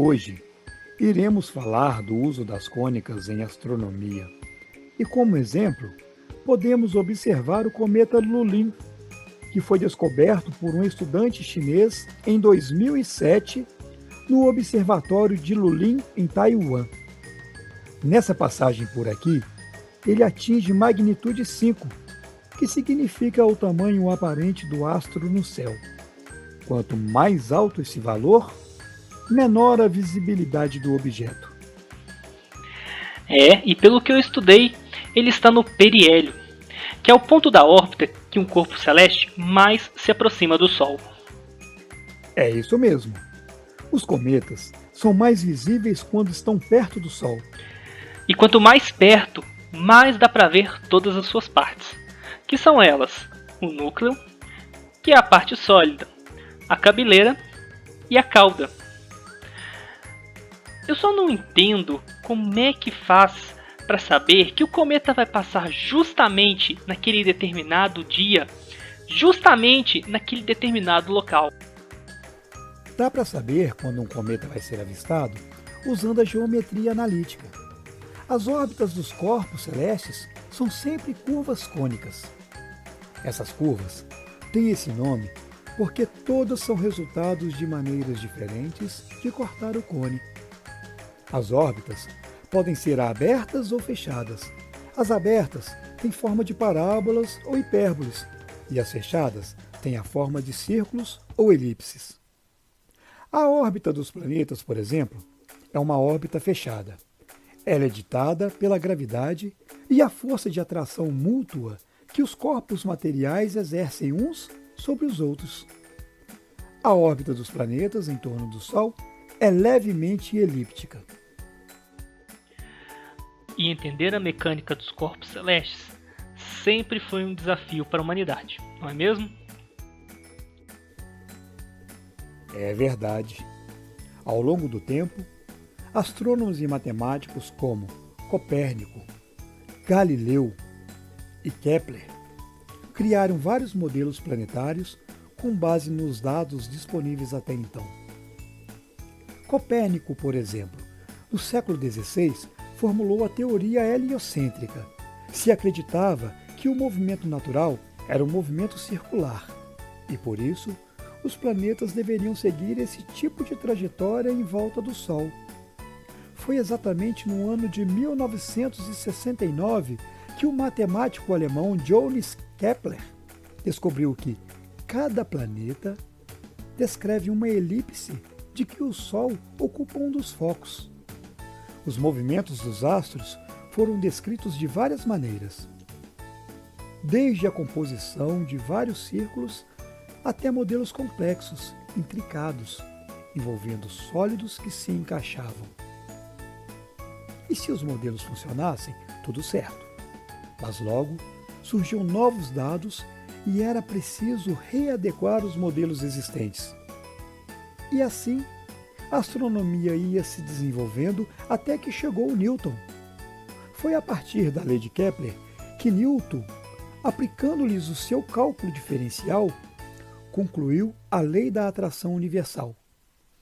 Hoje, iremos falar do uso das cônicas em astronomia. E como exemplo, podemos observar o cometa Lulin, que foi descoberto por um estudante chinês em 2007 no Observatório de Lulin, em Taiwan. Nessa passagem por aqui, ele atinge magnitude 5, que significa o tamanho aparente do astro no céu. Quanto mais alto esse valor, menor a visibilidade do objeto. E pelo que eu estudei, ele está no periélio, que é o ponto da órbita que um corpo celeste mais se aproxima do Sol. É isso mesmo. Os cometas são mais visíveis quando estão perto do Sol. E quanto mais perto, mais dá para ver todas as suas partes, que são elas: o núcleo, que é a parte sólida, a cabeleira e a cauda. Eu só não entendo como é que faz para saber que o cometa vai passar justamente naquele determinado dia, justamente naquele determinado local. Dá para saber quando um cometa vai ser avistado usando a geometria analítica. As órbitas dos corpos celestes são sempre curvas cônicas. Essas curvas têm esse nome porque todas são resultados de maneiras diferentes de cortar o cone. As órbitas podem ser abertas ou fechadas. As abertas têm forma de parábolas ou hipérboles, e as fechadas têm a forma de círculos ou elipses. A órbita dos planetas, por exemplo, é uma órbita fechada. Ela é ditada pela gravidade e a força de atração mútua que os corpos materiais exercem uns sobre os outros. A órbita dos planetas em torno do Sol é levemente elíptica. E entender a mecânica dos corpos celestes sempre foi um desafio para a humanidade, não é mesmo? É verdade. Ao longo do tempo, astrônomos e matemáticos como Copérnico, Galileu e Kepler criaram vários modelos planetários com base nos dados disponíveis até então. Copérnico, por exemplo, no século XVI, formulou a teoria heliocêntrica. Se acreditava que o movimento natural era um movimento circular e, por isso, os planetas deveriam seguir esse tipo de trajetória em volta do Sol. Foi exatamente no ano de 1969 que o matemático alemão Johannes Kepler descobriu que cada planeta descreve uma elipse de que o Sol ocupa um dos focos. Os movimentos dos astros foram descritos de várias maneiras, desde a composição de vários círculos até modelos complexos, intricados, envolvendo sólidos que se encaixavam. E se os modelos funcionassem, tudo certo. Mas logo surgiam novos dados e era preciso readequar os modelos existentes. E assim, a astronomia ia se desenvolvendo até que chegou Newton. Foi a partir da lei de Kepler que Newton, aplicando-lhes o seu cálculo diferencial, concluiu a lei da atração universal,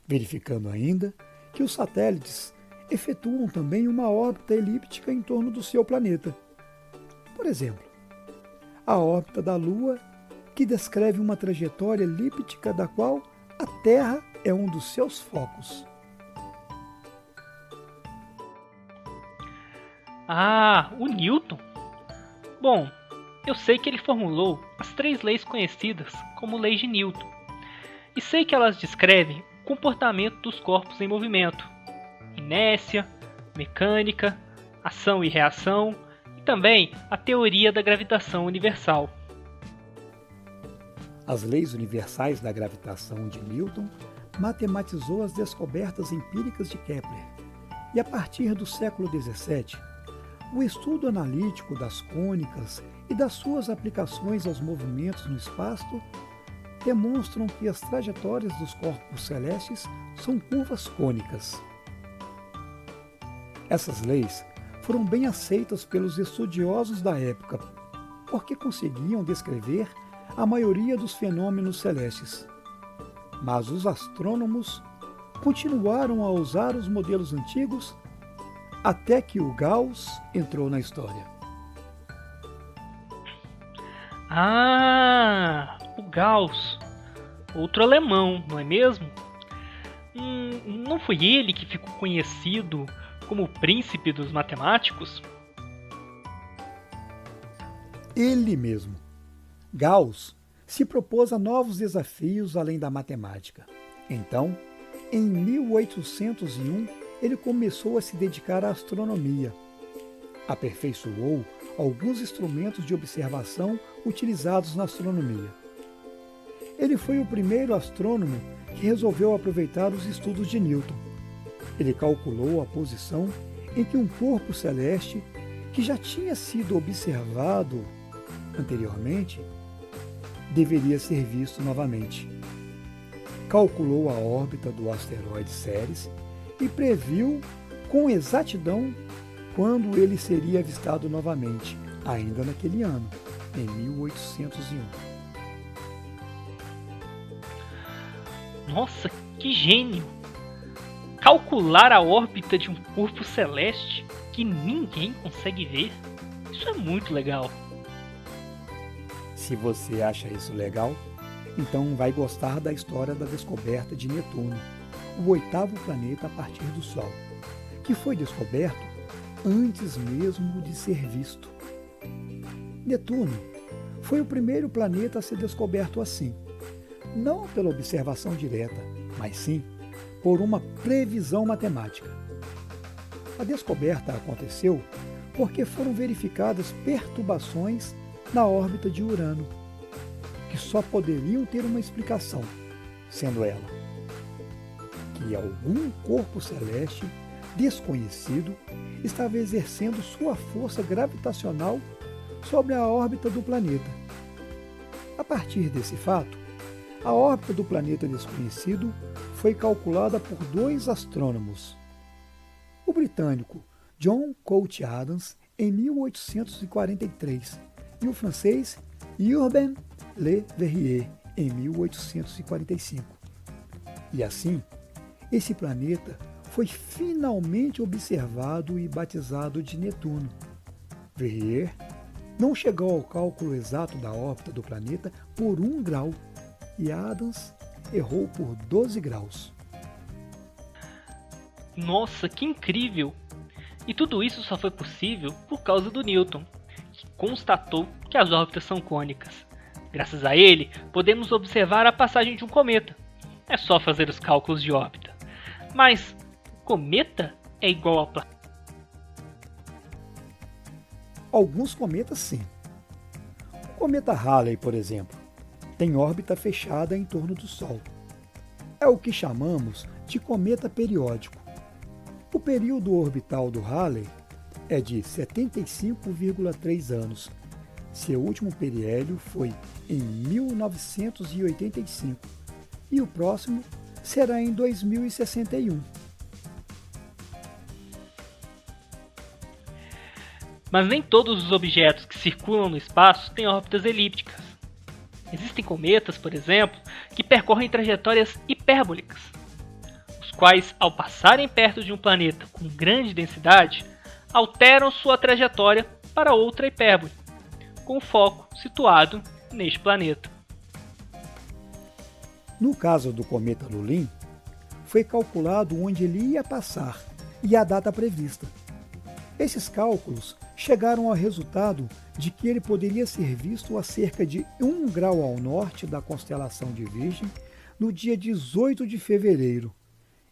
verificando ainda que os satélites efetuam também uma órbita elíptica em torno do seu planeta. Por exemplo, a órbita da Lua, que descreve uma trajetória elíptica da qual a Terra é um dos seus focos. O Newton? Bom, eu sei que ele formulou as 3 leis conhecidas como leis de Newton, e sei que elas descrevem o comportamento dos corpos em movimento: inércia, mecânica, ação e reação, e também a teoria da gravitação universal. As leis universais da gravitação de Newton matematizou as descobertas empíricas de Kepler, e a partir do século XVII, o estudo analítico das cônicas e das suas aplicações aos movimentos no espaço demonstram que as trajetórias dos corpos celestes são curvas cônicas. Essas leis foram bem aceitas pelos estudiosos da época, porque conseguiam descrever a maioria dos fenômenos celestes. Mas os astrônomos continuaram a usar os modelos antigos até que o Gauss entrou na história. Ah, o Gauss, outro alemão, não é mesmo? Não foi ele que ficou conhecido como o príncipe dos matemáticos? Ele mesmo. Gauss se propôs a novos desafios além da matemática. Então, em 1801, ele começou a se dedicar à astronomia. Aperfeiçoou alguns instrumentos de observação utilizados na astronomia. Ele foi o primeiro astrônomo que resolveu aproveitar os estudos de Newton. Ele calculou a posição em que um corpo celeste, que já tinha sido observado anteriormente, deveria ser visto novamente. Calculou a órbita do asteroide Ceres e previu com exatidão quando ele seria avistado novamente, ainda naquele ano, em 1801. Nossa, que gênio! Calcular a órbita de um corpo celeste que ninguém consegue ver? Isso é muito legal. Se você acha isso legal, então vai gostar da história da descoberta de Netuno, o oitavo planeta a partir do Sol, que foi descoberto antes mesmo de ser visto. Netuno foi o primeiro planeta a ser descoberto assim, não pela observação direta, mas sim por uma previsão matemática. A descoberta aconteceu porque foram verificadas perturbações na órbita de Urano, que só poderiam ter uma explicação, sendo ela que algum corpo celeste desconhecido estava exercendo sua força gravitacional sobre a órbita do planeta. A partir desse fato, a órbita do planeta desconhecido foi calculada por dois astrônomos. O britânico John Couch Adams, em 1843, e o francês Urbain Le Verrier, em 1845. E assim, esse planeta foi finalmente observado e batizado de Netuno. Verrier não chegou ao cálculo exato da órbita do planeta por 1 grau e Adams errou por 12 graus. Nossa, que incrível! E tudo isso só foi possível por causa do Newton, que constatou que as órbitas são cônicas. Graças a ele, podemos observar a passagem de um cometa. É só fazer os cálculos de órbita. Mas o cometa é igual ao planeta? Alguns cometas sim. O cometa Halley, por exemplo, tem órbita fechada em torno do Sol. É o que chamamos de cometa periódico. O período orbital do Halley é de 75,3 anos. Seu último periélio foi em 1985 e o próximo será em 2061. Mas nem todos os objetos que circulam no espaço têm órbitas elípticas. Existem cometas, por exemplo, que percorrem trajetórias hipérbólicas, os quais, ao passarem perto de um planeta com grande densidade, alteram sua trajetória para outra hipérbole, com o foco situado neste planeta. No caso do cometa Lulin, foi calculado onde ele ia passar e a data prevista. Esses cálculos chegaram ao resultado de que ele poderia ser visto a cerca de 1 grau ao norte da constelação de Virgem no dia 18 de fevereiro,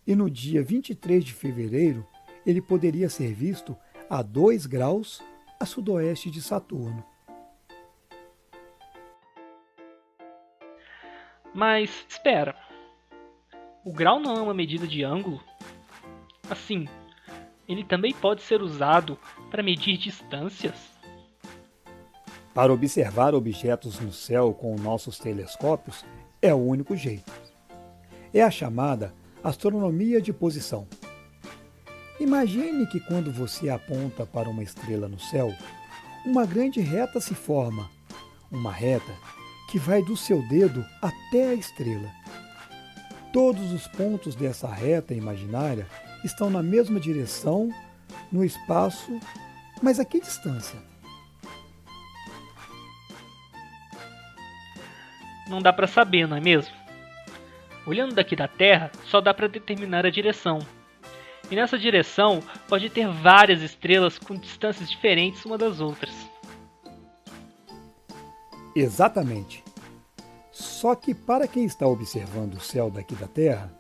e no dia 23 de fevereiro ele poderia ser visto a 2 graus a sudoeste de Saturno. Mas espera, o grau não é uma medida de ângulo? Assim, ele também pode ser usado para medir distâncias? Para observar objetos no céu com nossos telescópios é o único jeito. É a chamada astronomia de posição. Imagine que quando você aponta para uma estrela no céu, uma grande reta se forma, uma reta que vai do seu dedo até a estrela. Todos os pontos dessa reta imaginária estão na mesma direção, no espaço, mas a que distância? Não dá para saber, não é mesmo? Olhando daqui da Terra, só dá para determinar a direção. E nessa direção pode ter várias estrelas com distâncias diferentes uma das outras. Exatamente. Só que para quem está observando o céu daqui da Terra,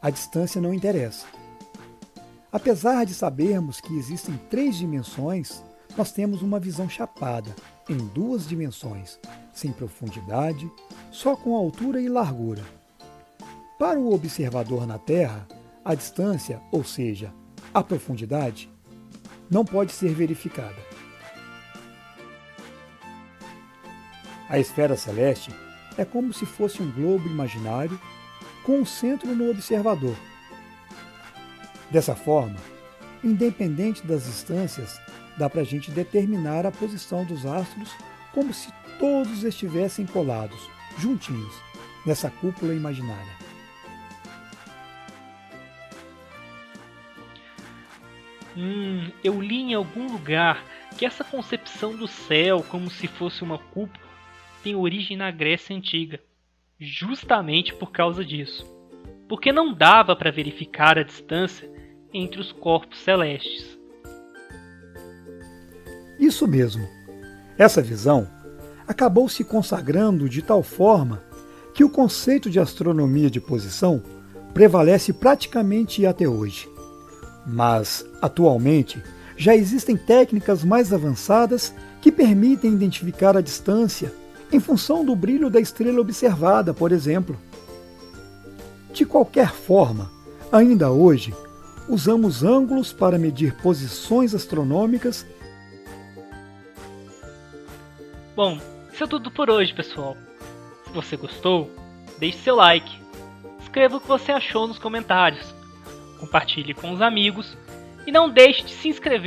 a distância não interessa. Apesar de sabermos que existem 3 dimensões, nós temos uma visão chapada, em 2 dimensões, sem profundidade, só com altura e largura. Para o observador na Terra, a distância, ou seja, a profundidade, não pode ser verificada. A esfera celeste é como se fosse um globo imaginário com um centro no observador. Dessa forma, independente das distâncias, dá para a gente determinar a posição dos astros como se todos estivessem colados, juntinhos, nessa cúpula imaginária. Eu li em algum lugar que essa concepção do céu como se fosse uma cúpula tem origem na Grécia Antiga, justamente por causa disso, porque não dava para verificar a distância entre os corpos celestes. Isso mesmo. Essa visão acabou se consagrando de tal forma que o conceito de astronomia de posição prevalece praticamente até hoje. Mas, atualmente, já existem técnicas mais avançadas que permitem identificar a distância em função do brilho da estrela observada, por exemplo. De qualquer forma, ainda hoje, usamos ângulos para medir posições astronômicas. Bom, isso é tudo por hoje, pessoal. Se você gostou, deixe seu like, escreva o que você achou nos comentários, compartilhe com os amigos e não deixe de se inscrever